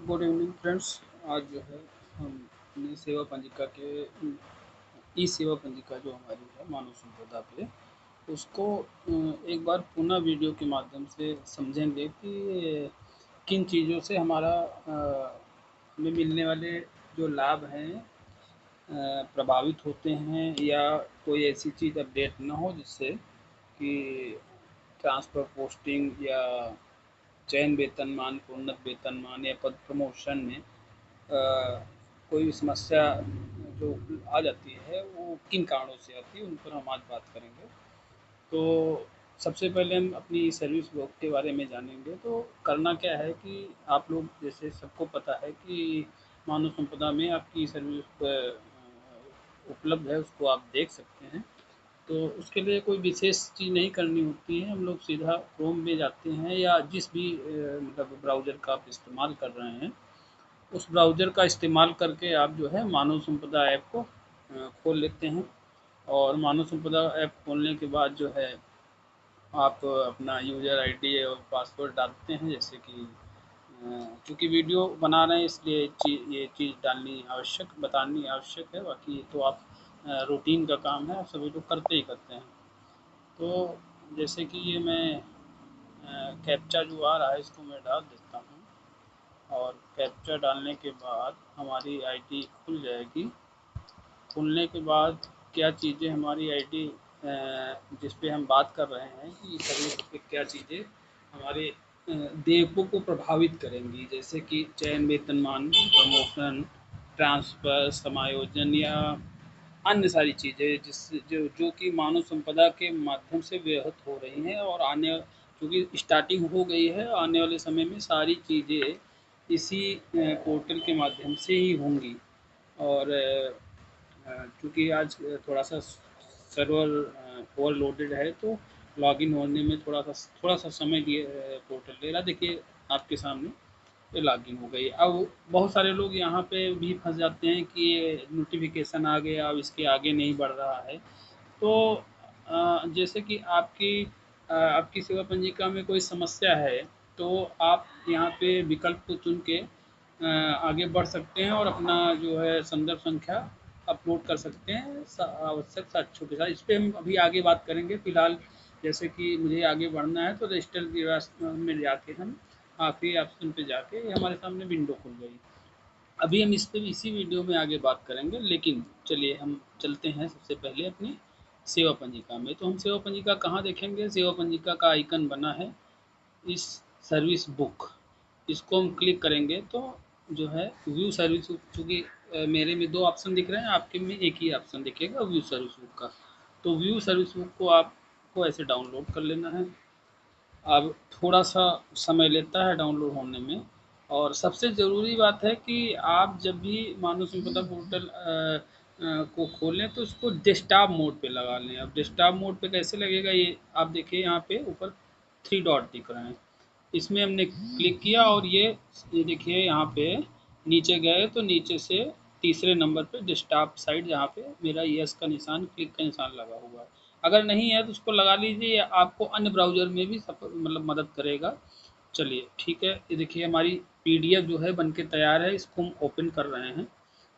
Good evening friends. आज जो है हम अपनी सेवा पंजिका के ई सेवा पंजिका जो हमारी है मानव संपदा पे उसको एक बार पुनः वीडियो के माध्यम से समझेंगे कि किन चीज़ों से हमारा हमें मिलने वाले जो लाभ हैं प्रभावित होते हैं, या कोई ऐसी चीज़ अपडेट ना हो जिससे कि ट्रांसफ़र पोस्टिंग या चयन वेतनमान, प्रोन्नत वेतनमान या पद प्रमोशन में कोई भी समस्या जो आ जाती है वो किन कारणों से आती है, उन पर हम आज बात करेंगे। तो सबसे पहले हम अपनी सर्विस बुक के बारे में जानेंगे। तो करना क्या है कि आप लोग, जैसे सबको पता है कि मानव संपदा में आपकी सर्विस उपलब्ध है, उसको आप देख सकते हैं। तो उसके लिए कोई विशेष चीज़ नहीं करनी होती है। हम लोग सीधा क्रोम में जाते हैं या जिस भी मतलब ब्राउज़र का आप इस्तेमाल कर रहे हैं, उस ब्राउज़र का इस्तेमाल करके आप जो है मानव संपदा ऐप को खोल लेते हैं। और मानव संपदा ऐप खोलने के बाद जो है आप अपना यूज़र आईडी और पासवर्ड डालते हैं। जैसे कि चूँकि वीडियो बना रहे हैं इसलिए ये चीज़ डालनी आवश्यक, बतानी आवश्यक है। बाकी तो आप रूटीन का काम है, सभी लोग करते ही करते हैं। तो जैसे कि ये मैं कैप्चा जो आ रहा है इसको मैं डाल देता हूँ, और कैप्चा डालने के बाद हमारी आईडी खुल जाएगी। खुलने के बाद क्या चीज़ें हमारी आईडी जिस पे हम बात कर रहे हैं कि सर्विस पे क्या चीज़ें हमारे देयकों को प्रभावित करेंगी, जैसे कि चयन वेतनमान, प्रमोशन, ट्रांसफ़र, समायोजन या अन्य सारी चीज़ें जिससे जो कि मानव संपदा के माध्यम से व्याहत हो रही हैं, और आने क्योंकि स्टार्टिंग हो गई है, आने वाले समय में सारी चीज़ें इसी पोर्टल के माध्यम से ही होंगी। और चूँकि आज थोड़ा-सा सर्वर ओवरलोडेड है, तो लॉगिन होने में थोड़ा-सा समय लिए पोर्टल ले रहा है। देखिए आपके सामने ये लॉगिन हो गई। अब बहुत सारे लोग यहाँ पे भी फँस जाते हैं कि ये नोटिफ़िकेशन आ गया, अब इसके आगे नहीं बढ़ रहा है। तो जैसे कि आपकी सेवा पंजिका में कोई समस्या है, तो आप यहाँ पे विकल्प को चुन के आगे बढ़ सकते हैं और अपना जो है संदर्भ संख्या अपलोड कर सकते हैं आवश्यक साक्ष्यों के साथ। इस पे हम अभी आगे बात करेंगे। फिलहाल जैसे कि मुझे आगे बढ़ना है, तो रजिस्टर में जाके हम आखिरी ऑप्शन पे जाके हमारे सामने विंडो खुल गई। अभी हम इस पे इसी वीडियो में आगे बात करेंगे, लेकिन चलिए हम चलते हैं सबसे पहले अपनी सेवा पंजिका में। तो हम सेवा पंजिका कहाँ देखेंगे? सेवा पंजिका का आइकन बना है इस सर्विस बुक, इसको हम क्लिक करेंगे तो जो है व्यू सर्विस बुक, चूँकि मेरे में 2 ऑप्शन दिख रहे हैं, आपके में एक ही ऑप्शन दिखेगा व्यू सर्विस बुक का। तो व्यू सर्विस बुक को आपको ऐसे डाउनलोड कर लेना है। अब थोड़ा-सा समय लेता है डाउनलोड होने में। और सबसे ज़रूरी बात है कि आप जब भी मानव संपदा पोर्टल को खोलें तो उसको डेस्कटॉप मोड पे लगा लें। अब डेस्कटॉप मोड पे कैसे लगेगा, ये आप देखिए यहाँ पे ऊपर 3 डॉट दिख रहे हैं, इसमें हमने क्लिक किया और ये देखिए यहाँ पे नीचे गए तो नीचे से तीसरे नंबर पे डेस्कटॉप साइड जहाँ पे मेरा यस का निशान, क्लिक का निशान लगा हुआ है। अगर नहीं है तो उसको लगा लीजिए, या आपको अन्य ब्राउज़र में भी मतलब मदद करेगा। चलिए ठीक है, ये देखिए हमारी पीडीएफ जो है बनके तैयार है, इसको हम ओपन कर रहे हैं।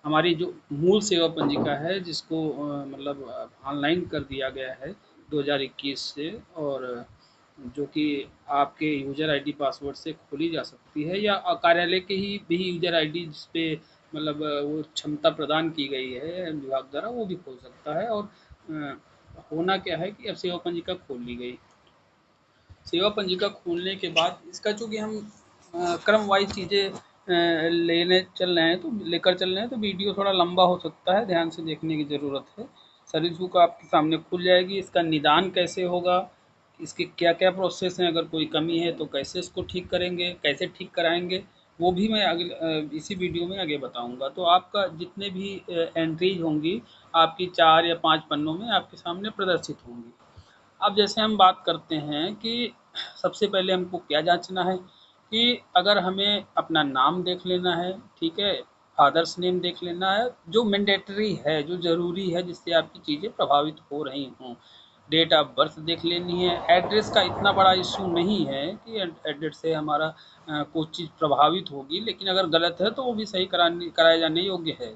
हमारी जो मूल सेवा पंजिका है जिसको मतलब ऑनलाइन कर दिया गया है 2021 से, और जो कि आपके यूज़र आईडी पासवर्ड से खोली जा सकती है, या कार्यालय के ही भी यूज़र आईडी जिस पे मतलब वो क्षमता प्रदान की गई है विभाग द्वारा, वो भी खोल सकता है। और होना क्या है कि अब सेवा पंजिका खोल ली गई। सेवा पंजिका खोलने के बाद इसका चूँकि हम क्रम वाइज चीज़ें लेने चल रहे हैं, तो लेकर चल रहे हैं, तो वीडियो थोड़ा लंबा हो सकता है, ध्यान से देखने की ज़रूरत है। सर्विस बुक आपके सामने खुल जाएगी। इसका निदान कैसे होगा, इसके क्या-क्या प्रोसेस हैं, अगर कोई कमी है तो कैसे इसको ठीक करेंगे, कैसे ठीक कराएँगे, वो भी मैं इसी वीडियो में आगे बताऊँगा। तो आपका जितने भी एंट्रीज़ होंगी, आपकी 4 या 5 पन्नों में आपके सामने प्रदर्शित होंगी। अब जैसे हम बात करते हैं कि सबसे पहले हमको क्या जाँचना है कि अगर हमें अपना नाम देख लेना है, ठीक है? फ़ादर्स नेम देख लेना है, जो मैंडेटरी है, जो ज़रूरी है, जिससे आपकी चीज़ें प्रभावित हो रही हों। डेट ऑफ बर्थ देख लेनी है। एड्रेस का इतना बड़ा इशू नहीं है कि एड्रेस से हमारा कुछ चीज़ प्रभावित होगी, लेकिन अगर गलत है तो वो भी सही कराया जाने योग्य है।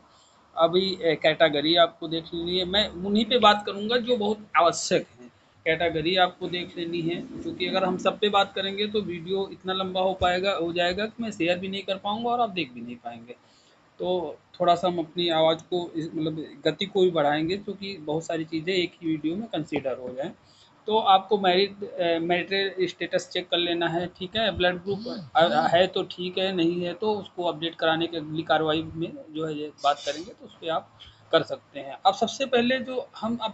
अभी कैटेगरी आपको देख लेनी है। मैं उन्हीं पे बात करूँगा जो बहुत आवश्यक हैं। कैटेगरी आपको देख लेनी है, क्योंकि अगर हम सब पे बात करेंगे तो वीडियो इतना लंबा हो जाएगा कि मैं शेयर भी नहीं कर पाऊँगा और आप देख भी नहीं पाएँगे। तो थोड़ा-सा हम अपनी आवाज़ को मतलब गति को भी बढ़ाएँगे, क्योंकि बहुत सारी चीज़ें एक ही वीडियो में कंसीडर हो जाएँ। तो आपको मैरिटल स्टेटस चेक कर लेना है, ठीक है? ब्लड ग्रुप है तो ठीक है, नहीं है तो उसको अपडेट कराने की अगली कार्रवाई में जो है ये बात करेंगे, तो उसपे आप कर सकते हैं। अब सबसे पहले जो हम अब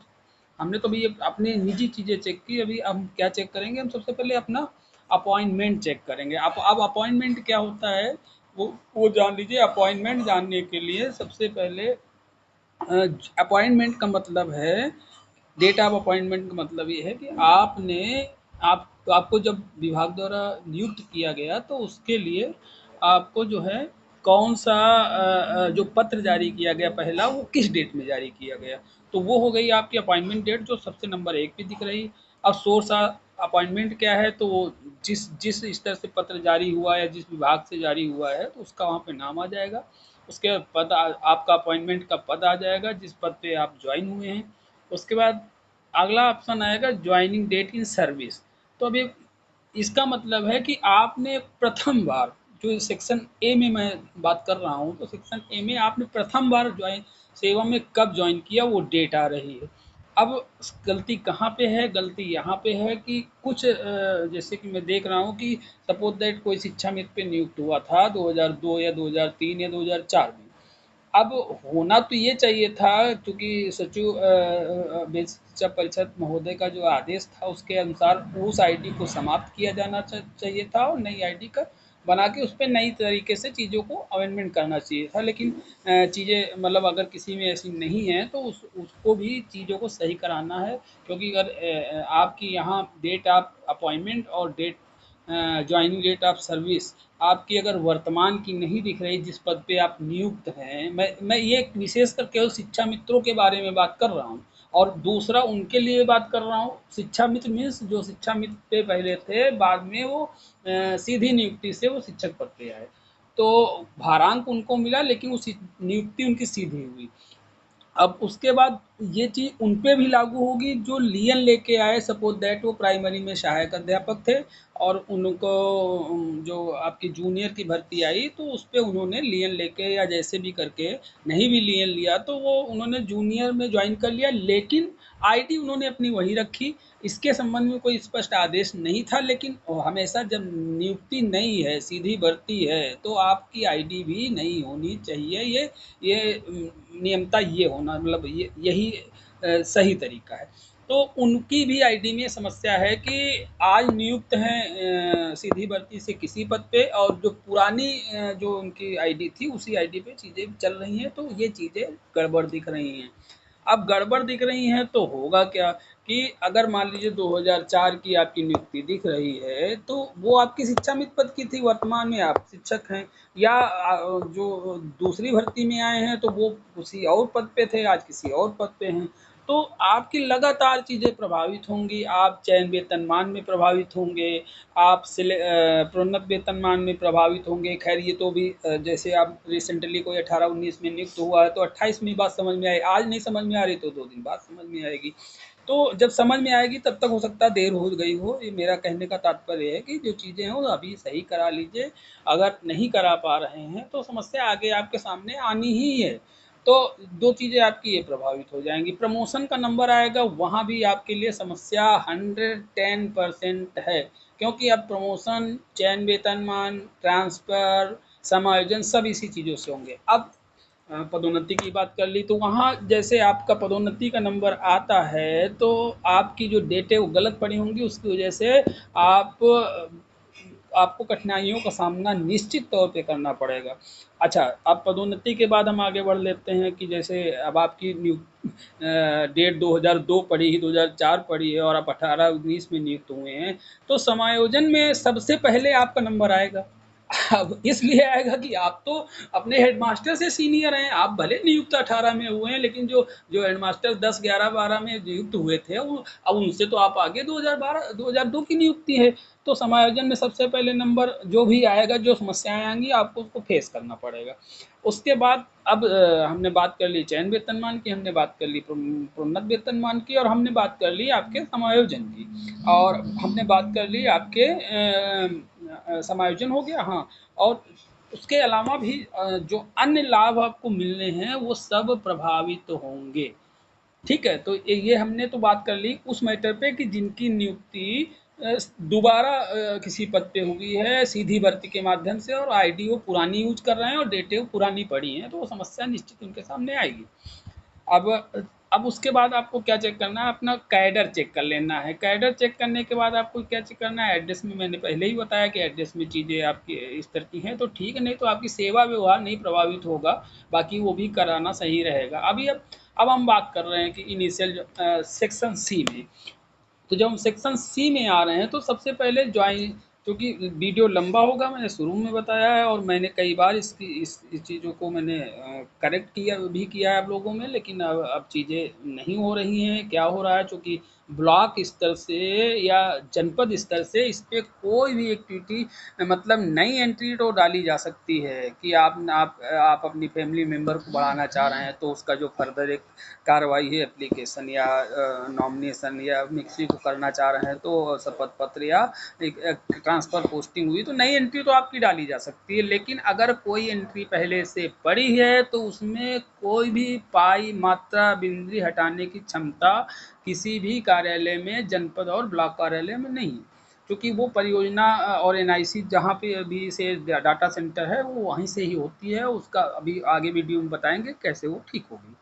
हमने तो अभी ये अपनी निजी चीज़ें चेक की, अभी हम क्या चेक करेंगे, हम सबसे पहले अपना अपॉइंटमेंट चेक करेंगे। अब अपॉइंटमेंट क्या होता है, वो जान लीजिए। अपॉइंटमेंट जानने के लिए सबसे पहले अपॉइंटमेंट का मतलब है, डेट ऑफ अपॉइंटमेंट का मतलब ये है कि आपको जब विभाग द्वारा नियुक्त किया गया तो उसके लिए आपको जो है कौन सा जो पत्र जारी किया गया पहला, वो किस डेट में जारी किया गया, तो वो हो गई आपकी अपॉइंटमेंट डेट जो सबसे नंबर 1 पे दिख रही। अब सोर्स अपॉइंटमेंट क्या है, तो वो जिस जिस स्तर से पत्र जारी हुआ है या जिस विभाग से जारी हुआ है तो उसका वहाँ पे नाम आ जाएगा। उसके पद आपका अपॉइंटमेंट का पद आ जाएगा जिस पद पे आप ज्वाइन हुए हैं। उसके बाद अगला ऑप्शन आएगा ज्वाइनिंग डेट इन सर्विस। तो अभी इसका मतलब है कि आपने प्रथम बार, जो सेक्शन ए में मैं बात कर रहा हूँ, तो सेक्शन ए में आपने प्रथम बार ज्वाइन सेवा में कब ज्वाइन किया वो डेट आ रही है। अब गलती कहाँ पे है, गलती यहाँ पे है कि कुछ जैसे कि मैं देख रहा हूँ कि सपोज दैट कोई शिक्षा मित्र पे नियुक्त हुआ था 2002 या 2003 या 2004 में। अब होना तो ये चाहिए था, क्योंकि सचिव बेसिक शिक्षा परिषद महोदय का जो आदेश था उसके अनुसार उस आईडी को समाप्त किया जाना चाहिए था और नई आईडी का बना के उस पर नई तरीके से चीज़ों को अमेंडमेंट करना चाहिए था। लेकिन चीज़ें मतलब अगर किसी में ऐसी नहीं है तो उसको भी चीज़ों को सही कराना है, क्योंकि अगर आपकी यहाँ डेट ऑफ अपॉइंटमेंट और date joining date of service आपकी अगर वर्तमान की नहीं दिख रही जिस पद पे आप नियुक्त हैं, मैं ये विशेषकर केवल शिक्षा मित्रों के बारे में बात कर रहा हूँ, और दूसरा उनके लिए बात कर रहा हूँ, शिक्षा मित्र मीन्स जो शिक्षा मित्र पे पहले थे, बाद में वो सीधी नियुक्ति से वो शिक्षक पद पे आए, तो भारांक उनको मिला लेकिन वो नियुक्ति उनकी सीधी हुई। अब उसके बाद ये चीज़ उन पे भी लागू होगी जो लियन लेके आए, सपोज दैट वो प्राइमरी में सहायक अध्यापक थे और उनको जो आपकी जूनियर की भर्ती आई तो उस पे उन्होंने लियन लेके या जैसे भी करके, नहीं भी लियन लिया तो वो उन्होंने जूनियर में ज्वाइन कर लिया, लेकिन आईडी उन्होंने अपनी वही रखी। इसके संबंध में कोई स्पष्ट आदेश नहीं था, लेकिन हमेशा जब नियुक्ति नहीं है, सीधी भर्ती है, तो आपकी आईडी भी नहीं होनी चाहिए। ये नियमता ये होना मतलब यही सही तरीका है। तो उनकी भी आईडी में समस्या है कि आज नियुक्त हैं सीधी भर्ती से किसी पद पे, और जो पुरानी जो उनकी आईडी थी उसी आईडी पे चीज़ें चल रही हैं, तो ये चीज़ें गड़बड़ दिख रही हैं। अब गड़बड़ दिख रही हैं तो होगा क्या कि अगर मान लीजिए 2004 की आपकी नियुक्ति दिख रही है तो वो आपकी शिक्षा मित्र पद की थी, वर्तमान में आप शिक्षक हैं, या जो दूसरी भर्ती में आए हैं तो वो किसी और पद पे थे, आज किसी और पद पे हैं। तो आपकी लगातार चीज़ें प्रभावित होंगी, आप चयन वेतनमान में प्रभावित होंगे, आप प्रोन्नत वेतनमान में प्रभावित होंगे। खैर ये तो भी जैसे आप रिसेंटली कोई 18-19 में नियुक्त हुआ है तो 28 में बात समझ में आई, आज नहीं समझ में आ रही तो 2 दिन बाद समझ में आएगी। तो जब समझ में आएगी तब तक हो सकता है देर हो गई हो। ये मेरा कहने का तात्पर्य है कि जो चीज़ें हैं वो अभी सही करा लीजिए। अगर नहीं करा पा रहे हैं तो समस्या आगे आपके सामने आनी ही है। तो 2 चीज़ें आपकी ये प्रभावित हो जाएँगी। प्रमोशन का नंबर आएगा, वहाँ भी आपके लिए समस्या 110% है, क्योंकि अब प्रमोशन, चयन वेतनमान, ट्रांसफ़र, समायोजन सब इसी चीज़ों से होंगे। अब पदोन्नति की बात कर ली तो वहाँ जैसे आपका पदोन्नति का नंबर आता है तो आपकी जो डेटें वो गलत पड़ी होंगी, उसकी वजह से आप आपको कठिनाइयों का सामना निश्चित तौर पे करना पड़ेगा। अच्छा, अब पदोन्नति के बाद हम आगे बढ़ लेते हैं कि जैसे अब आपकी डेट 2002 पड़ी ही, 2004 पड़ी है और आप 18-19 में नियुक्त हुए हैं, तो समायोजन में सबसे पहले आपका नंबर आएगा। अब इसलिए आएगा कि आप तो अपने हेडमास्टर से सीनियर हैं, आप भले नियुक्त 18 में हुए हैं, लेकिन जो जो हेडमास्टर 10, 11, 12 में नियुक्त हुए थे, वो अब उनसे तो आप आगे 2012, 2002 की नियुक्ति है। तो समायोजन में सबसे पहले नंबर जो भी आएगा, जो समस्याएं आएंगी, आपको उसको फेस करना पड़ेगा। उसके बाद अब हमने बात कर ली चयन वेतनमान की, हमने बात कर ली प्रोन्नत वेतनमान की, और हमने बात कर ली आपके समायोजन की, और हमने बात कर ली आपके समायोजन हो गया। हाँ, और उसके अलावा भी जो अन्य लाभ आपको मिलने हैं वो सब प्रभावित होंगे। ठीक है, तो ये हमने तो बात कर ली उस मैटर पे कि जिनकी नियुक्ति दोबारा किसी पद पे हुई है सीधी भर्ती के माध्यम से, और आईडी वो पुरानी यूज कर रहे हैं और डेटे वो पुरानी पड़ी हैं, तो वो समस्या निश्चित उनके सामने आएगी। अब अब उसके बाद आपको क्या चेक करना है, अपना कैडर चेक कर लेना है। कैडर चेक करने के बाद आपको क्या चेक करना है, एड्रेस में मैंने पहले ही बताया कि एड्रेस में चीज़ें आपकी इस तरह की हैं तो ठीक है, नहीं तो आपकी सेवा व्यवहार नहीं प्रभावित होगा, बाकी वो भी कराना सही रहेगा। अब हम बात कर रहे हैं कि इनिशियल सेक्शन सी में, तो जब हम सेक्शन सी में आ रहे हैं तो सबसे पहले ज्वाइन, क्योंकि वीडियो लंबा होगा, मैंने शुरू में बताया है और मैंने कई बार इसकी इस चीज़ों को मैंने करेक्ट किया है आप लोगों में, लेकिन अब चीज़ें नहीं हो रही हैं। क्या हो रहा है, चूँकि ब्लॉक स्तर से या जनपद स्तर से इस पे कोई भी एक्टिविटी, मतलब नई एंट्री तो डाली जा सकती है कि आप अपनी फैमिली मेम्बर को बढ़ाना चाह रहे हैं तो उसका जो फर्दर एक कार्रवाई है, एप्लीकेशन या नॉमिनेशन या मिक्सी को करना चाह रहे हैं तो शपथ पत्र या एक ट्रांसफ़र पोस्टिंग हुई तो नई एंट्री तो आपकी डाली जा सकती है। लेकिन अगर कोई एंट्री पहले से पड़ी है तो उसमें कोई भी पाई मात्रा बिंदु हटाने की क्षमता किसी भी कार्यालय में, जनपद और ब्लॉक कार्यालय में नहीं है, क्योंकि वो परियोजना और एनआईसी जहाँ पे अभी से डाटा सेंटर है वो वहीं से ही होती है। उसका अभी आगे वीडियो में बताएंगे कैसे वो ठीक होगी।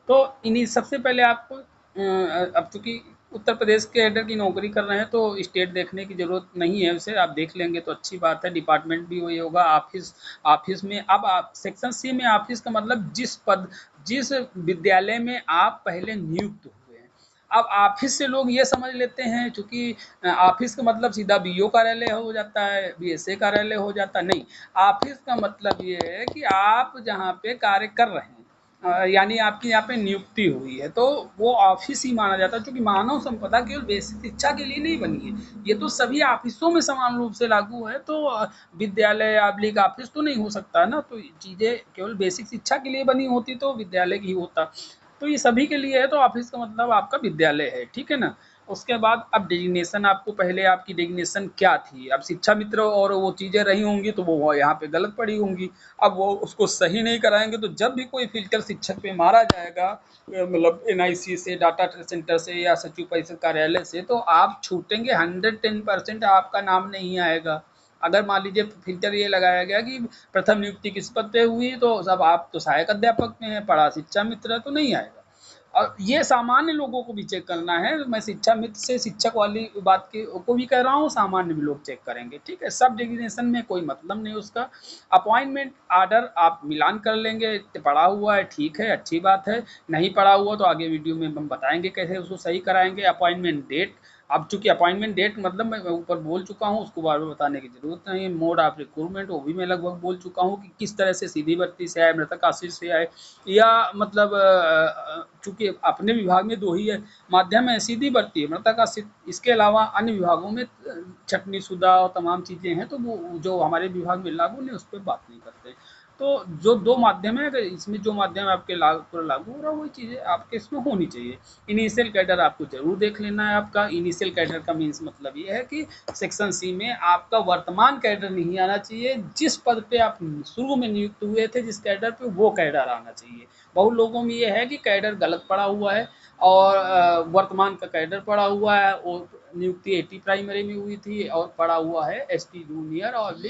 तो इन्हीं सबसे पहले आपको अब चूँकि उत्तर प्रदेश के हेडर की नौकरी कर रहे हैं तो स्टेट देखने की ज़रूरत नहीं है, उसे आप देख लेंगे तो अच्छी बात है। डिपार्टमेंट भी वही होगा। ऑफिस ऑफिस में अब आप सेक्शन सी में ऑफिस का मतलब जिस विद्यालय में आप पहले नियुक्त हुए हैं। अब ऑफिस से लोग ये समझ लेते हैं, चूँकि ऑफिस का मतलब सीधा बीओ कार्यालय हो जाता है, बीएसए कार्यालय हो जाता है, नहीं। ऑफिस का मतलब ये है कि आप जहाँ पे कार्य कर रहे हैं, यानी आपकी यहाँ पे नियुक्ति हुई है तो वो ऑफिस ही माना जाता है, क्योंकि मानव संपदा केवल बेसिक शिक्षा के लिए नहीं बनी है, ये तो सभी ऑफिसों में समान रूप से लागू है। तो विद्यालय आबलिक ऑफिस तो नहीं हो सकता ना, तो चीज़ें केवल बेसिक शिक्षा के लिए बनी होती तो विद्यालय ही होता। तो ये सभी के लिए है, तो ऑफिस का मतलब आपका विद्यालय है, ठीक है ना। उसके बाद अब डेजिग्नेशन, आपको पहले आपकी डेजिग्नेशन क्या थी, अब शिक्षा मित्र और वो चीज़ें रही होंगी तो वो यहाँ पे गलत पड़ी होंगी। अब वो उसको सही नहीं कराएंगे तो जब भी कोई फिल्टर शिक्षक पे मारा जाएगा, मतलब एनआईसी से, डाटा सेंटर से या सचिव परिषद कार्यालय से, तो आप छूटेंगे 110%, आपका नाम नहीं आएगा। अगर मान लीजिए फिल्टर ये लगाया गया कि प्रथम नियुक्ति किस पद पे हुई, तो सब आप तो सहायक अध्यापक में हैं, पढ़ा शिक्षा मित्र, तो नहीं आएगा। और ये सामान्य लोगों को भी चेक करना है, मैं शिक्षा मित्र से शिक्षक वाली बात को भी कह रहा हूँ, सामान्य भी लोग चेक करेंगे, ठीक है। सब डिग्नेशन में कोई मतलब नहीं उसका। अपॉइंटमेंट आर्डर आप मिलान कर लेंगे, पढ़ा हुआ है ठीक है, अच्छी बात है। नहीं पढ़ा हुआ तो आगे वीडियो में हम बताएंगे कैसे उसको सही कराएंगे। अपॉइंटमेंट डेट, अब चूंकि अपॉइंटमेंट डेट मतलब मैं ऊपर बोल चुका हूँ, उसको बार बार बताने की जरूरत नहीं है। मोड ऑफ रिक्रूटमेंट वो भी मैं लगभग बोल चुका हूँ कि किस तरह से सीधी भर्ती से आए, मृतक आश्रित से आए, या मतलब चूंकि अपने विभाग में दो ही है माध्यम है, सीधी भर्ती है, मृतक आश्रित। इसके अलावा अन्य विभागों में छटनी शुदा और तमाम चीज़ें हैं, तो वो जो हमारे विभाग में लागू नहीं उस पर बात नहीं करते। तो जो दो माध्यम है, अगर इसमें जो माध्यम आपके पूरा लागू हो रहा है वही चीज़ें आपके इसमें होनी चाहिए। इनिशियल कैडर आपको जरूर देख लेना है। आपका इनिशियल कैडर का मीन्स मतलब ये है कि सेक्शन सी में आपका वर्तमान कैडर नहीं आना चाहिए, जिस पद पे आप शुरू में नियुक्त हुए थे जिस कैडर पे, वो कैडर आना चाहिए। बहुत लोगों में ये है कि कैडर गलत पड़ा हुआ है और वर्तमान का कैडर पड़ा हुआ है, और नियुक्ति 80 प्राइमरी में हुई थी और पड़ा हुआ है एसटी जूनियर और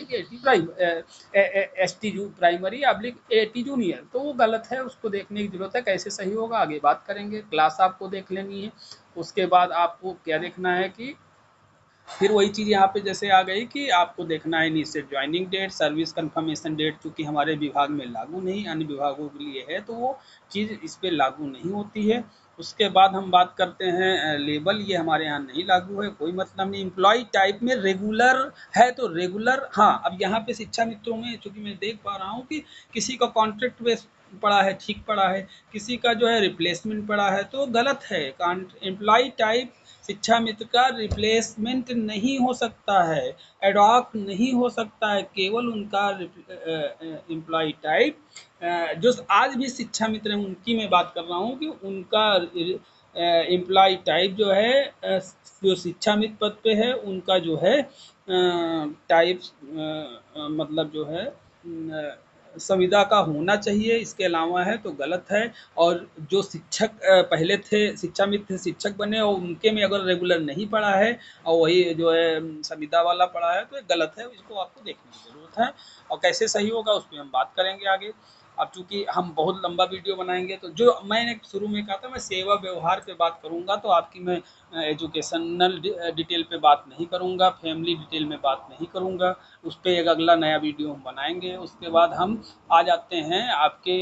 एसटी प्राइमरी अब्लिक 80 जूनियर, तो वो गलत है, उसको देखने की जरूरत है कैसे सही होगा, आगे बात करेंगे। क्लास आपको देख लेनी है। उसके बाद आपको क्या देखना है कि फिर वही चीज़ यहाँ पे जैसे आ गई कि आपको देखना है initial joining date, service confirmation date, चूँकि हमारे विभाग में लागू नहीं, अन्य विभागों के लिए है, तो वो चीज़ इस पे लागू नहीं होती है। उसके बाद हम बात करते हैं लेबल, ये हमारे यहाँ नहीं लागू है, कोई मतलब नहीं। एम्प्लॉय टाइप में रेगुलर है तो रेगुलर, हाँ, अब यहाँ पे शिक्षा मित्रों में चूँकि मैं देख पा रहा हूँ कि किसी का कॉन्ट्रैक्ट बेस पड़ा है, ठीक पड़ा है, किसी का जो है रिप्लेसमेंट पड़ा है, तो गलत है। एम्प्लॉय टाइप शिक्षा मित्र का रिप्लेसमेंट नहीं हो सकता है, एडॉक नहीं हो सकता है, केवल उनका एम्प्लॉय टाइप जो आज भी शिक्षा मित्र हैं उनकी मैं बात कर रहा हूँ कि उनका एम्प्लॉय टाइप जो है जो शिक्षा मित्र पद पे है उनका जो है टाइप मतलब जो है संविदा का होना चाहिए, इसके अलावा है तो गलत है। और जो शिक्षक पहले थे शिक्षा मित्र शिक्षक बने और उनके में अगर रेगुलर नहीं पड़ा है और वही जो है संविदा वाला पड़ा है तो ये गलत है, इसको आपको देखने की ज़रूरत है। और कैसे सही होगा उस पर हम बात करेंगे आगे। अब चूँकि हम बहुत लंबा वीडियो बनाएंगे तो जो मैंने शुरू में कहा था मैं सेवा व्यवहार पे बात करूँगा, तो आपकी मैं एजुकेशनल डिटेल पे बात नहीं करूँगा, फैमिली डिटेल में बात नहीं करूँगा, उस पर एक अगला नया वीडियो हम बनाएंगे। उसके बाद हम आ जाते हैं आपके,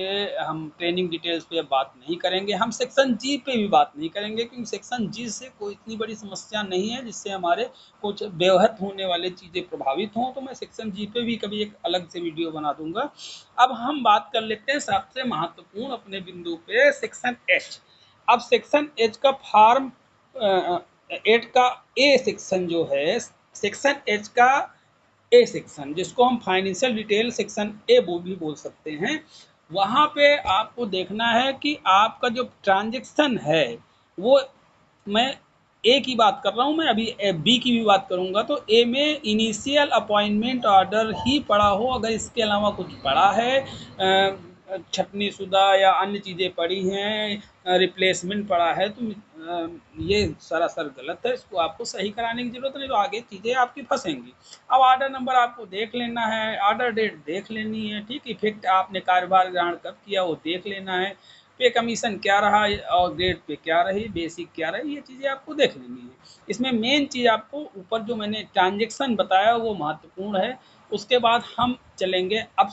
हम ट्रेनिंग डिटेल्स पे बात नहीं करेंगे, हम सेक्शन जी पे भी बात नहीं करेंगे क्योंकि सेक्शन जी से कोई इतनी बड़ी समस्या नहीं है जिससे हमारे कुछ व्याहत होने वाले चीज़ें प्रभावित हों, तो मैं सेक्शन जी पे भी कभी एक अलग से वीडियो बना दूंगा। अब हम बात कर लेते हैं सबसे महत्वपूर्ण अपने बिंदु पे, सेक्शन एच। अब सेक्शन एच का फॉर्म 8 का ए सेक्शन जो है, सेक्शन एच का ए सेक्शन जिसको हम फाइनेंशियल डिटेल सेक्शन ए वो भी बोल सकते हैं, वहाँ पे आपको देखना है कि आपका जो ट्रांजैक्शन है वो, मैं ए की बात कर रहा हूँ, मैं अभी बी की भी बात करूँगा। तो ए में इनिशियल अपॉइंटमेंट ऑर्डर ही पड़ा हो, अगर इसके अलावा कुछ पड़ा है छटनी शुदा या अन्य चीज़ें पड़ी हैं, रिप्लेसमेंट पड़ा है, तो ये सरासर गलत है, इसको आपको सही कराने की ज़रूरत नहीं, तो आगे चीज़ें आपकी फंसेंगी। अब ऑर्डर नंबर आपको देख लेना है, ऑर्डर डेट देख लेनी है, ठीक, इफेक्ट आपने कार्यभार ग्रहण कब किया वो देख लेना है, पे कमीशन क्या रहा और ग्रेड पे क्या रही, बेसिक क्या रही, ये चीज़ें आपको देख लेनी है। इसमें मेन चीज़ आपको ऊपर जो मैंने ट्रांजेक्शन बताया वो महत्वपूर्ण है। उसके बाद हम चलेंगे अब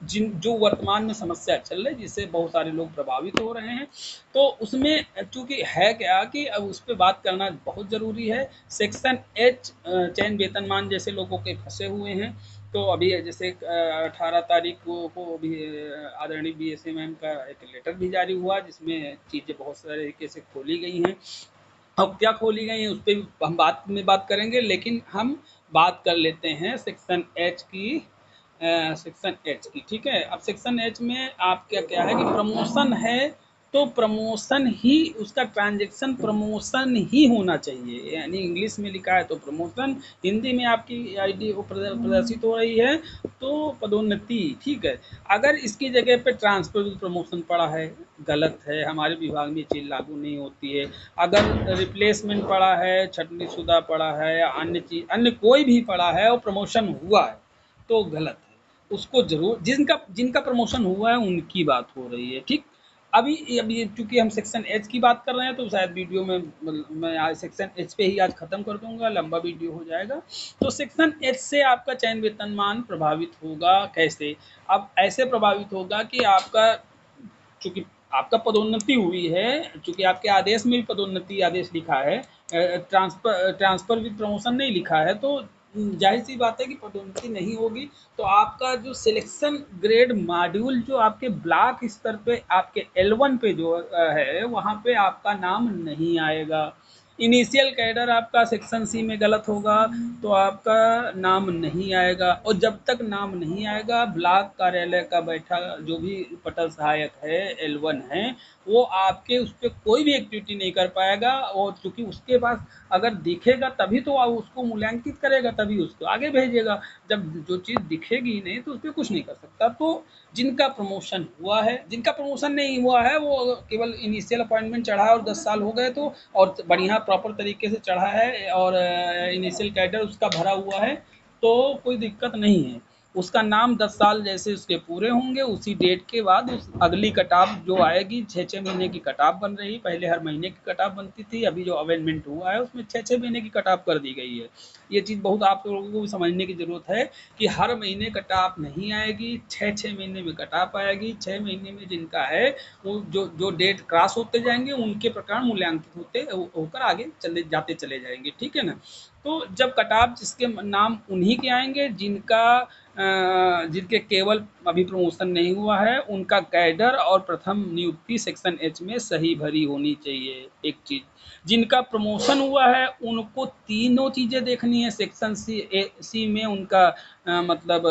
जिन जो वर्तमान में समस्या चल रही है जिससे बहुत सारे लोग प्रभावित हो रहे हैं, तो उसमें चूँकि है क्या कि अब उस पर बात करना बहुत ज़रूरी है। सेक्शन एच चयन वेतनमान जैसे लोगों के फंसे हुए हैं, तो अभी जैसे 18 तारीख को भी आदरणीय BSA मैम का एक लेटर भी जारी हुआ जिसमें चीज़ें बहुत सारे तरीके से खोली गई हैं। अब क्या खोली गई हैं उस पर हम बात करेंगे, लेकिन हम बात कर लेते हैं सेक्शन एच की, सेक्शन एच की, ठीक है। अब सेक्शन एच में आपका क्या है कि प्रमोशन है तो प्रमोशन ही, उसका ट्रांजैक्शन प्रमोशन ही होना चाहिए, यानी इंग्लिश में लिखा है तो प्रमोशन, हिंदी में आपकी आईडी प्रदर्शित हो रही है तो पदोन्नति, ठीक है। अगर इसकी जगह पे ट्रांसफर विद प्रमोशन पड़ा है, गलत है, हमारे विभाग में ये चीज़ लागू नहीं होती है। अगर रिप्लेसमेंट पड़ा है, छटनी शुदा पड़ा है या अन्य चीज़ अन्य कोई भी पड़ा है और प्रमोशन हुआ है तो गलत है, उसको जरूर, जिनका प्रमोशन हुआ है उनकी बात हो रही है, ठीक। अभी चूंकि हम सेक्शन एच की बात कर रहे हैं तो शायद वीडियो में मैं आज सेक्शन एच पे ही आज खत्म कर दूंगा, लंबा वीडियो हो जाएगा। तो सेक्शन एच से आपका चयन वेतनमान प्रभावित होगा कैसे? अब ऐसे प्रभावित होगा कि आपका, चूंकि आपका पदोन्नति हुई है, चूंकि आपके आदेश में भी पदोन्नति आदेश लिखा है, ट्रांसफर विद प्रमोशन नहीं लिखा है, तो जाहिर सी बात है कि पदोन्नति नहीं होगी। तो आपका जो सिलेक्शन ग्रेड मॉड्यूल जो आपके ब्लॉक स्तर पे आपके L1 पे जो है वहाँ पे आपका नाम नहीं आएगा। इनिशियल कैडर आपका सेक्शन सी में गलत होगा तो आपका नाम नहीं आएगा, और जब तक नाम नहीं आएगा ब्लॉक कार्यालय का बैठा जो भी पटल सहायक है L1 है वो आपके उस पर कोई भी एक्टिविटी नहीं कर पाएगा, और चूंकि उसके पास अगर दिखेगा तभी तो आप उसको मूल्यांकित करेगा, तभी उसको आगे भेजेगा, जब जो चीज़ दिखेगी नहीं तो उस पर कुछ नहीं कर सकता। तो जिनका प्रमोशन हुआ है, जिनका प्रमोशन नहीं हुआ है वो केवल इनिशियल अपॉइंटमेंट चढ़ा है और 10 साल हो गए तो, और बढ़िया प्रॉपर तरीके से चढ़ा है और इनिशियल कैडर उसका भरा हुआ है तो कोई दिक्कत नहीं है। उसका नाम 10 साल जैसे उसके पूरे होंगे, उसी डेट के बाद उस अगली कटाप जो आएगी, 6-6 महीने की कटाप बन रही, पहले हर महीने की कटाप बनती थी, अभी जो अमेंडमेंट हुआ है उसमें 6-6 महीने की कटाप कर दी गई है। ये चीज़ बहुत आप लोगों को समझने की ज़रूरत है कि हर महीने कटाप नहीं आएगी, 6-6 महीने में कटाप आएगी। 6 महीने में जिनका है वो जो जो डेट क्रॉस होते जाएंगे उनके प्रकार मूल्यांकित होते होकर आगे चले जाएंगे, ठीक है ना। तो जब कटाप जिसके नाम उन्हीं के आएंगे जिनके केवल अभी प्रमोशन नहीं हुआ है, उनका कैडर और प्रथम नियुक्ति सेक्शन एच में सही भरी होनी चाहिए। एक चीज, जिनका प्रमोशन हुआ है उनको तीनों चीजें देखनी है। सेक्शन सी में उनका मतलब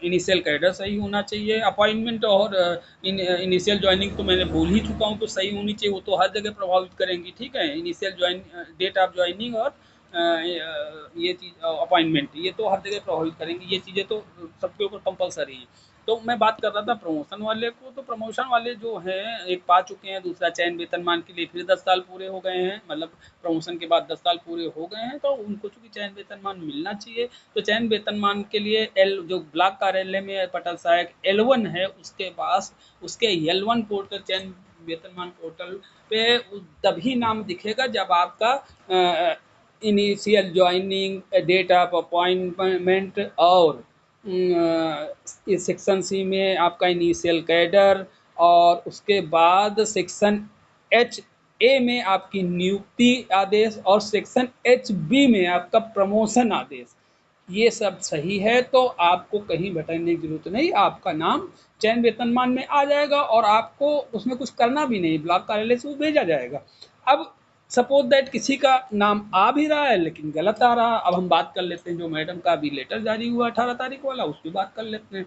इनिशियल कैडर सही होना चाहिए, अपॉइंटमेंट और इनिशियल ज्वाइनिंग तो मैंने बोल ही चुका हूँ, तो सही होनी चाहिए, वो तो हर जगह प्रभावित करेंगी, ठीक है। Initial join date of joining और ये चीज़ अपॉइंटमेंट, ये तो हर जगह प्रभावित करेंगी, ये चीज़ें तो सबके ऊपर कंपलसरी हैं। तो मैं बात कर रहा था प्रमोशन वाले को, तो प्रमोशन वाले जो हैं एक पा चुके हैं, दूसरा चयन वेतनमान के लिए फिर 10 साल पूरे हो गए हैं, मतलब प्रमोशन के बाद 10 साल पूरे हो गए हैं, तो उनको चूंकि चयन वेतनमान मिलना चाहिए। तो चयन वेतनमान के लिए जो ब्लॉक कार्यालय में पटल सहायक L1 है उसके पास, उसके L1 पोर्टल, चयन वेतनमान पोर्टल पे तभी नाम दिखेगा जब आपका initial joining, date of appointment और इस सेक्शन सी में आपका इनिशियल कैडर, और उसके बाद सेक्शन एच ए में आपकी नियुक्ति आदेश और सेक्शन एच बी में आपका प्रमोशन आदेश, ये सब सही है तो आपको कहीं भटकने की जरूरत नहीं, आपका नाम चयन वेतनमान में आ जाएगा और आपको उसमें कुछ करना भी नहीं, ब्लॉक कार्यालय से वो भेजा जाएगा। अब सपोज दैट किसी का नाम आ भी रहा है लेकिन गलत आ रहा है, अब हम बात कर लेते हैं जो मैडम का अभी लेटर जारी हुआ 18 तारीख वाला, उस पर बात कर लेते हैं।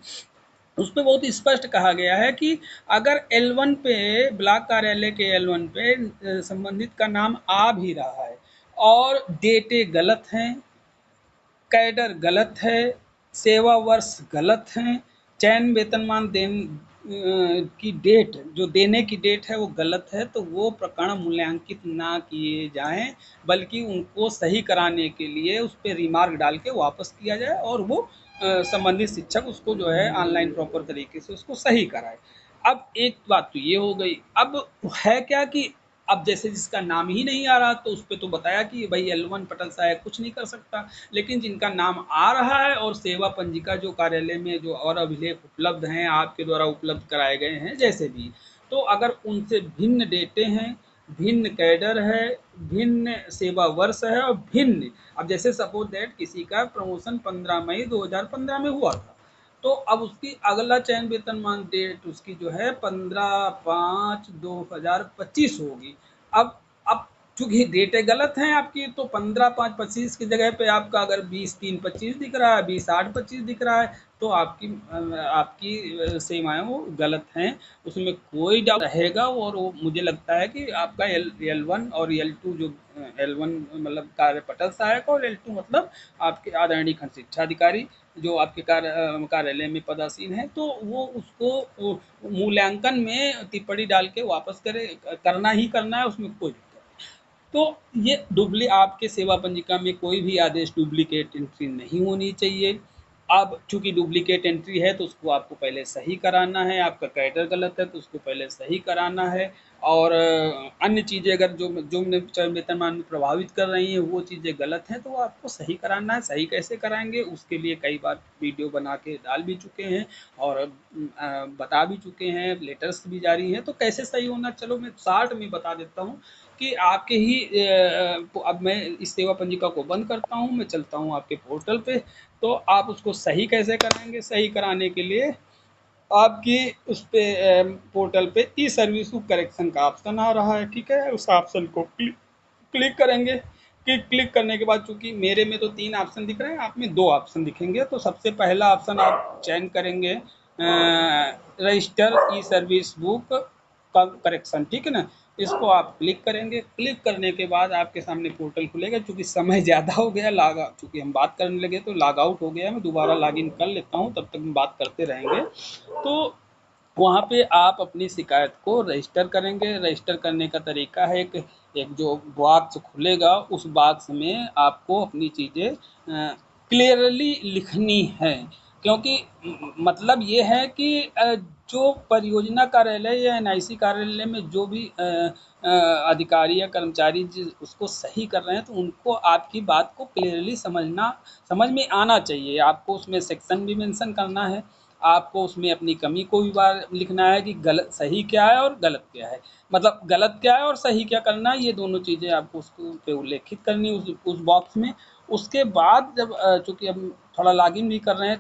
उस पर बहुत स्पष्ट कहा गया है कि अगर L1 पे, ब्लॉक कार्यालय के L1 पे संबंधित का नाम आ भी रहा है और डेटें गलत हैं, कैडर गलत है, सेवा वर्ष गलत हैं, चयन वेतनमान की डेट जो देने की डेट है वो गलत है, तो वो प्रकरण मूल्यांकित ना किए जाएं, बल्कि उनको सही कराने के लिए उस पर रिमार्क डाल के वापस किया जाए और वो संबंधित शिक्षक उसको जो है ऑनलाइन प्रॉपर तरीके से उसको सही कराए। अब एक बात तो ये हो गई, अब है क्या कि अब जैसे जिसका नाम ही नहीं आ रहा तो उस पर तो बताया कि भाई L1 पटल सहायक कुछ नहीं कर सकता, लेकिन जिनका नाम आ रहा है और सेवा पंजिका जो कार्यालय में जो और अभिलेख उपलब्ध हैं, आपके द्वारा उपलब्ध कराए गए हैं जैसे भी, तो अगर उनसे भिन्न डेटे हैं, भिन्न कैडर है, भिन्न सेवा वर्ष है और भिन्न, अब जैसे सपोज दैट किसी का प्रमोशन 15 मई 2015 में हुआ था, तो अब उसकी अगला चयन वेतनमान डेट उसकी जो है 15/5/2025 होगी। अब चूंकि डेटें गलत हैं आपकी, तो 15/5/25 की जगह पे आपका अगर 20/3/25 दिख रहा है, 20/8/25 दिख रहा है, तो आपकी सीमाएं वो गलत हैं, उसमें कोई डाउट रहेगा। और वो मुझे लगता है कि आपका L1 और L2 जो L1 मतलब कार्य पटल सहायक और L2 मतलब आपके आदरणीय खंड शिक्षा अधिकारी जो आपके कार्यालय में पदासीन है, तो वो उसको मूल्यांकन में टिप्पणी डाल के वापस करना ही करना है, उसमें कोई दिक्कत नहीं। तो ये आपके सेवा पंजिका में कोई भी आदेश डुप्लीकेट एंट्री नहीं होनी चाहिए। अब चूंकि डुप्लीकेट एंट्री है तो उसको आपको पहले सही कराना है, आपका कैडर गलत है तो उसको पहले सही कराना है, और अन्य चीज़ें अगर जो जो वेतनमान में प्रभावित कर रही हैं वो चीज़ें गलत हैं तो आपको सही कराना है। सही कैसे कराएंगे उसके लिए कई बार वीडियो बना के डाल भी चुके हैं और बता भी चुके हैं, लेटर्स भी जारी हैं, तो कैसे सही होना चलो मैं शॉर्ट में बता देता हूँ कि आपके ही अब मैं इस सेवा पंजिका को बंद करता हूँ, मैं चलता हूँ आपके पोर्टल पे, तो आप उसको सही कैसे कराएंगे। सही कराने के लिए आपकी उस पे पोर्टल पे ई सर्विस करेक्शन का ऑप्शन आ रहा है, ठीक है, उस ऑप्शन को क्लिक करेंगे। क्लिक करने के बाद चूंकि मेरे में तो 3 ऑप्शन दिख रहे हैं, आप में 2 ऑप्शन दिखेंगे, तो सबसे पहला ऑप्शन आप चयन करेंगे रजिस्टर ई सर्विस बुक करेक्शन, ठीक है ना, इसको आप क्लिक करेंगे। क्लिक करने के बाद आपके सामने पोर्टल खुलेगा। चूंकि समय ज़्यादा हो गया, चूंकि हम बात करने लगे तो लॉग आउट हो गया, मैं दोबारा लॉगिन कर लेता हूँ, तब तक हम बात करते रहेंगे। तो वहाँ पे आप अपनी शिकायत को रजिस्टर करेंगे। रजिस्टर करने का तरीका है एक जो बॉक्स खुलेगा उस बॉक्स में आपको अपनी चीज़ें क्लियरली लिखनी है, क्योंकि मतलब ये है कि जो परियोजना कार्यालय या एनआईसी कार्यालय में जो भी अधिकारी या कर्मचारी उसको सही कर रहे हैं, तो उनको आपकी बात को क्लियरली समझ में आना चाहिए। आपको उसमें सेक्शन भी मेंशन करना है, आपको उसमें अपनी कमी को भी बार लिखना है कि गलत सही क्या है और गलत क्या है, मतलब गलत क्या है और सही क्या करना है, ये दोनों चीज़ें आपको उसको पे उल्लेखित करनी उस बॉक्स में। उसके बाद जब चूँकि हम थोड़ा लॉगिन भी कर रहे हैं,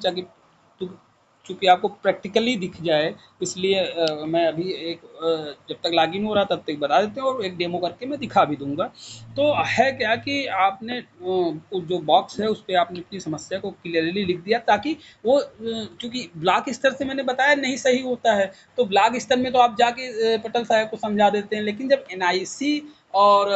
चूँकि आपको प्रैक्टिकली दिख जाए, इसलिए मैं अभी एक जब तक लॉगिन हो रहा तब तक बता देते हैं और एक डेमो करके मैं दिखा भी दूंगा। तो है क्या कि आपने जो बॉक्स है उस पर आपने अपनी समस्या को क्लियरली लिख दिया, ताकि वो चूँकि ब्लॉक स्तर से मैंने बताया नहीं सही होता है, तो ब्लॉक स्तर में तो आप जाके पटल साहब को समझा देते हैं, लेकिन जब एनआईसी और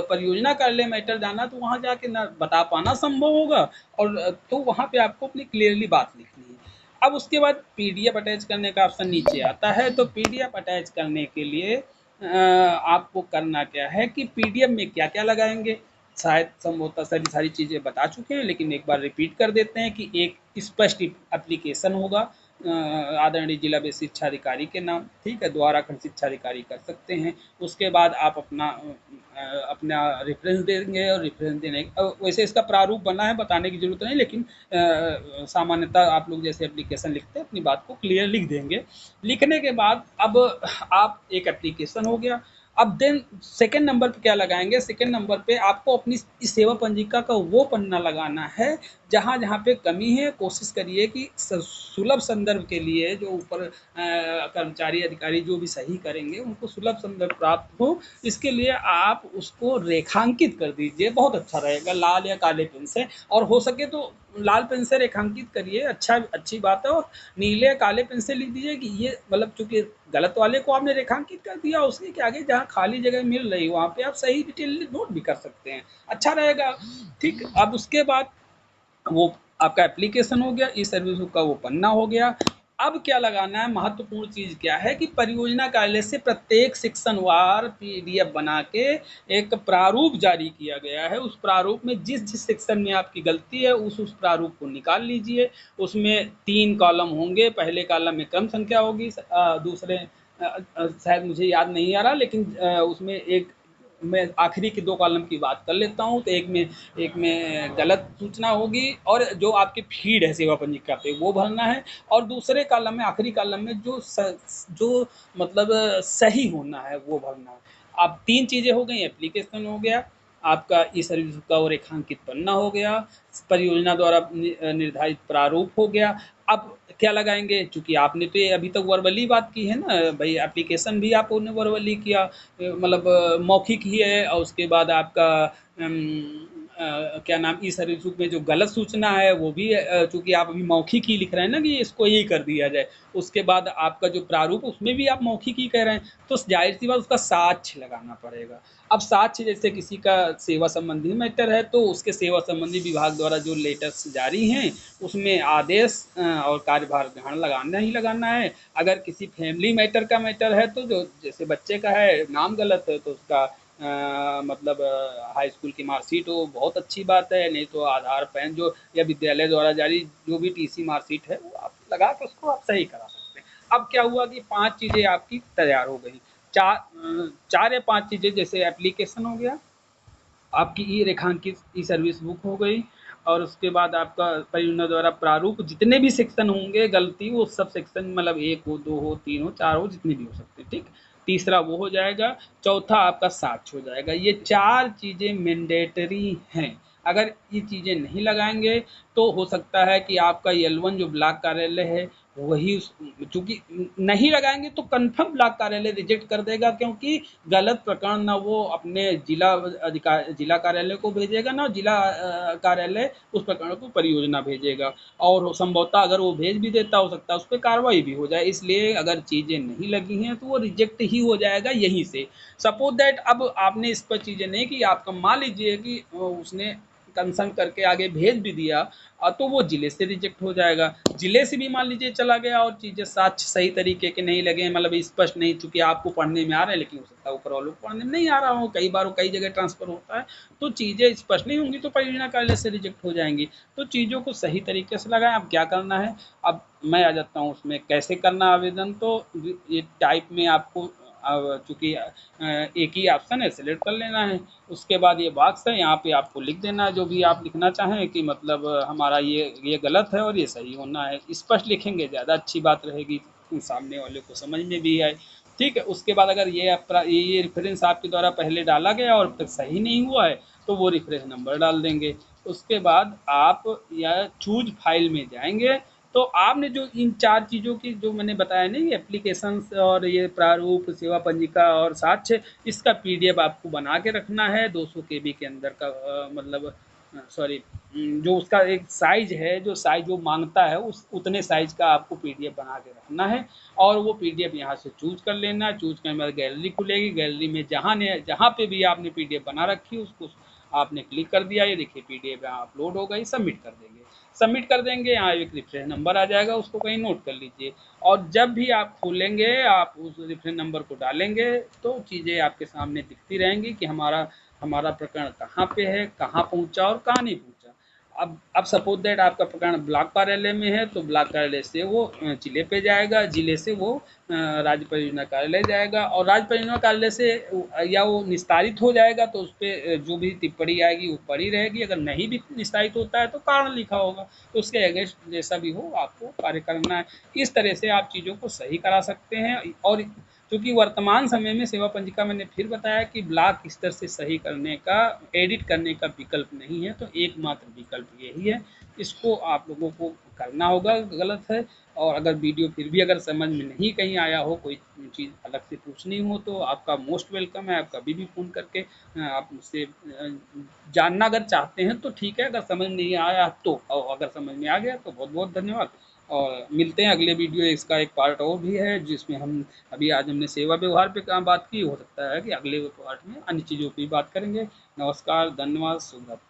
परियोजना कार्यालय मैटर जाना, तो वहाँ जाके ना बता पाना संभव होगा, और तो वहाँ पे आपको अपनी क्लियरली बात लिखनी है। अब उसके बाद पीडीएफ अटैच करने का ऑप्शन नीचे आता है, तो पीडीएफ अटैच करने के लिए आपको करना क्या है कि पीडीएफ में क्या क्या लगाएंगे, शायद संभवतः सारी चीज़ें बता चुके हैं, लेकिन एक बार रिपीट कर देते हैं कि एक स्पष्ट एप्लीकेशन होगा आदरणीय जिला बेसिक शिक्षा अधिकारी के नाम, ठीक है, द्वारा खंड शिक्षा अधिकारी कर सकते हैं। उसके बाद आप अपना रेफरेंस देंगे, और रेफरेंस देने वैसे इसका प्रारूप बना है, बताने की ज़रूरत नहीं, लेकिन सामान्यतः आप लोग जैसे एप्लीकेशन लिखते हैं अपनी बात को क्लियर लिख देंगे। लिखने के बाद अब आप एक एप्लीकेशन हो गया। अब देन सेकंड नंबर पे क्या लगाएंगे, सेकंड नंबर पे आपको अपनी इस सेवा पंजिका का वो पन्ना लगाना है जहाँ जहाँ पे कमी है। कोशिश करिए कि सुलभ संदर्भ के लिए जो ऊपर कर्मचारी अधिकारी जो भी सही करेंगे उनको सुलभ संदर्भ प्राप्त हो, इसके लिए आप उसको रेखांकित कर दीजिए, बहुत अच्छा रहेगा लाल या काले पेन से, और हो सके तो लाल पेन से रेखांकित करिए, अच्छी बात है, और नीले या काले पेन से लिख दीजिए कि ये मतलब चूंकि गलत वाले को आपने रेखांकित कर दिया, उसके के आगे जहाँ खाली जगह मिल रही वहाँ पे आप सही डिटेल नोट भी कर सकते हैं, अच्छा रहेगा। ठीक, अब उसके बाद वो आपका एप्लीकेशन हो गया, ई सर्विस बुक का वो पन्ना हो गया। अब क्या लगाना है, महत्वपूर्ण चीज़ क्या है कि परियोजना कार्यालय से प्रत्येक सेक्शन वार पीडीएफ बना के एक प्रारूप जारी किया गया है। उस प्रारूप में जिस जिस सेक्शन में आपकी गलती है उस प्रारूप को निकाल लीजिए। उसमें 3 कॉलम होंगे, पहले कॉलम में क्रम संख्या होगी, दूसरे शायद मुझे याद नहीं आ रहा, लेकिन उसमें एक मैं आखिरी के 2 कॉलम की बात कर लेता हूँ। तो एक में गलत सूचना होगी, और जो आपकी फीड है सेवा पंजिका पे वो भरना है, और दूसरे कॉलम में आखिरी कॉलम में जो मतलब सही होना है वो भरना है। अब 3 चीज़ें हो गई, एप्लीकेशन हो गया, आपका ई सर्विस का वो रेखांकित पन्ना हो गया, परियोजना द्वारा निर्धारित प्रारूप हो गया। अब क्या लगाएंगे, चूंकि आपने तो ये अभी तक वर्बली बात की है ना भाई, एप्लीकेशन भी आपने वर्बली किया, मतलब मौखिक ही है, और उसके बाद आपका क्या नाम ई सर्विस बुक में जो गलत सूचना है वो भी चूंकि आप अभी मौखिक ही लिख रहे हैं ना कि इसको यही कर दिया जाए, उसके बाद आपका जो प्रारूप उसमें भी आप मौखिक ही कह रहे हैं, तो जाहिर सी बात उसका साक्ष्य लगाना पड़ेगा। अब साक्ष्य जैसे किसी का सेवा संबंधी मैटर है, तो उसके सेवा संबंधी विभाग द्वारा जो लेटर्स जारी हैं उसमें आदेश और कार्यभार ग्रहण लगाना ही लगाना है। अगर किसी फैमिली मैटर का मैटर है, तो जो जैसे बच्चे का है नाम गलत है, तो उसका मतलब हाई स्कूल की मार्कशीट हो, बहुत अच्छी बात है, नहीं तो आधार पैन जो या विद्यालय द्वारा जारी जो भी टीसी मार्कशीट है वो आप लगा के उसको आप सही करा सकते हैं। अब क्या हुआ कि 5 चीज़ें आपकी तैयार हो गई, 4 या 5 चीज़ें, जैसे एप्लीकेशन हो गया, आपकी ई रेखांकित ई सर्विस बुक हो गई, और उसके बाद आपका परियोजना द्वारा प्रारूप, जितने भी सेक्शन होंगे गलती वो सब सेक्शन, मतलब 1 हो, 2 हो, 3 हो, 4 हो, जितने भी हो सकते हैं, ठीक। तीसरा वो हो जाएगा, चौथा आपका साक्ष्य हो जाएगा। ये 4 चीज़ें मैंडेटरी हैं। अगर ये चीज़ें नहीं लगाएंगे तो हो सकता है कि आपका L1 जो ब्लॉक कार्यालय है वही, चूंकि नहीं लगाएंगे तो कन्फर्म ब्लॉक कार्यालय रिजेक्ट कर देगा, क्योंकि गलत प्रकरण ना वो अपने जिला कार्यालय को भेजेगा, ना जिला कार्यालय उस प्रकरण को परियोजना भेजेगा, और संभवतः अगर वो भेज भी देता हो सकता है उस पर कार्रवाई भी हो जाए। इसलिए अगर चीज़ें नहीं लगी हैं तो वो रिजेक्ट ही हो जाएगा यहीं से। सपोज दैट अब आपने इस पर चीज़ें नहीं की, आपका मान लीजिए कि उसने कंसर्न करके आगे भेज भी दिया तो वो ज़िले से रिजेक्ट हो जाएगा। ज़िले से भी मान लीजिए चला गया और चीज़ें साक्ष्य सही तरीके के नहीं लगे, मतलब स्पष्ट नहीं, चूँकि आपको पढ़ने में आ रहा है लेकिन हो सकता है ऊपर वालों को पढ़ने में नहीं आ रहा हो, कई बार वो कई जगह ट्रांसफ़र होता है, तो चीज़ें स्पष्ट नहीं होंगी तो परियोजना कार्यालय से रिजेक्ट हो जाएँगी। तो चीज़ों को सही तरीके से लगाएँ। अब क्या करना है, अब मैं आ जाता हूँ उसमें कैसे करना आवेदन। तो ये टाइप में आपको चूँकि एक ही ऑप्शन है, सेलेक्ट कर लेना है। उसके बाद ये बॉक्स है, यहाँ पे आपको लिख देना है जो भी आप लिखना चाहें कि मतलब हमारा ये गलत है और ये सही होना है। स्पष्ट लिखेंगे ज़्यादा अच्छी बात रहेगी, सामने वाले को समझ में भी आए। ठीक है, उसके बाद अगर ये रेफरेंस आपके द्वारा पहले डाला गया और अब तक सही नहीं हुआ है तो वो रेफरेंस नंबर डाल देंगे। उसके बाद आप या चूज फाइल में जाएंगे तो आपने जो इन 4 चीज़ों की जो मैंने बताया नहीं, एप्लीकेशंस और ये प्रारूप, सेवा पंजिका और साक्ष्य, इसका पीडीएफ आपको बना के रखना है 200 केबी के अंदर का, मतलब सॉरी, जो उसका एक साइज है, जो साइज वो मांगता है उस उतने साइज का आपको पीडीएफ बना के रखना है। और वो पीडीएफ यहाँ से चूज कर लेना है। चूज करने के बाद गैलरी खुलेगी, गैलरी में जहाँ पे भी आपने पीडीएफ बना रखी है उसको आपने क्लिक कर दिया, ये देखिए पीडीएफ यहाँ अपलोड हो गई, सबमिट कर देंगे। सबमिट कर देंगे, यहाँ एक रेफरेंस नंबर आ जाएगा, उसको कहीं नोट कर लीजिए। और जब भी आप खोलेंगे आप उस रेफरेंस नंबर को डालेंगे तो चीज़ें आपके सामने दिखती रहेंगी कि हमारा हमारा प्रकरण कहाँ पे है, कहाँ पहुँचा और कहाँ नहीं पहुँचा। अब सपोज दैट आपका प्रकरण ब्लॉक कार्यालय में है तो ब्लॉक कार्यालय से वो जिले पे जाएगा, जिले से वो राज्य परियोजना कार्यालय जाएगा और राज्य परियोजना कार्यालय से या वो निस्तारित हो जाएगा तो उस पर जो भी टिप्पणी आएगी वो पड़ी रहेगी। अगर नहीं भी निस्तारित होता है तो कारण लिखा होगा, तो उसके अगेंस्ट जैसा भी हो आपको कार्य करना है। इस तरह से आप चीज़ों को सही करा सकते हैं। और क्योंकि वर्तमान समय में सेवा पंजिका मैंने फिर बताया कि ब्लॉक स्तर से सही करने का, एडिट करने का विकल्प नहीं है, तो एकमात्र विकल्प यही है। इसको आप लोगों को करना होगा, गलत है। और अगर वीडियो फिर भी अगर समझ में नहीं कहीं आया हो, कोई चीज़ अलग से पूछनी हो तो आपका मोस्ट वेलकम है, आप कभी भी फ़ोन करके आप मुझसे जानना अगर चाहते हैं तो ठीक है, अगर समझ नहीं आया तो, और अगर समझ में आ गया तो बहुत बहुत धन्यवाद। और मिलते हैं अगले वीडियो। इसका एक पार्ट और भी है जिसमें हम अभी आज हमने सेवा व्यवहार पे बात की, हो सकता है कि अगले पार्ट में अन्य चीज़ों की बात करेंगे। नमस्कार, धन्यवाद, शुभ रात्रि।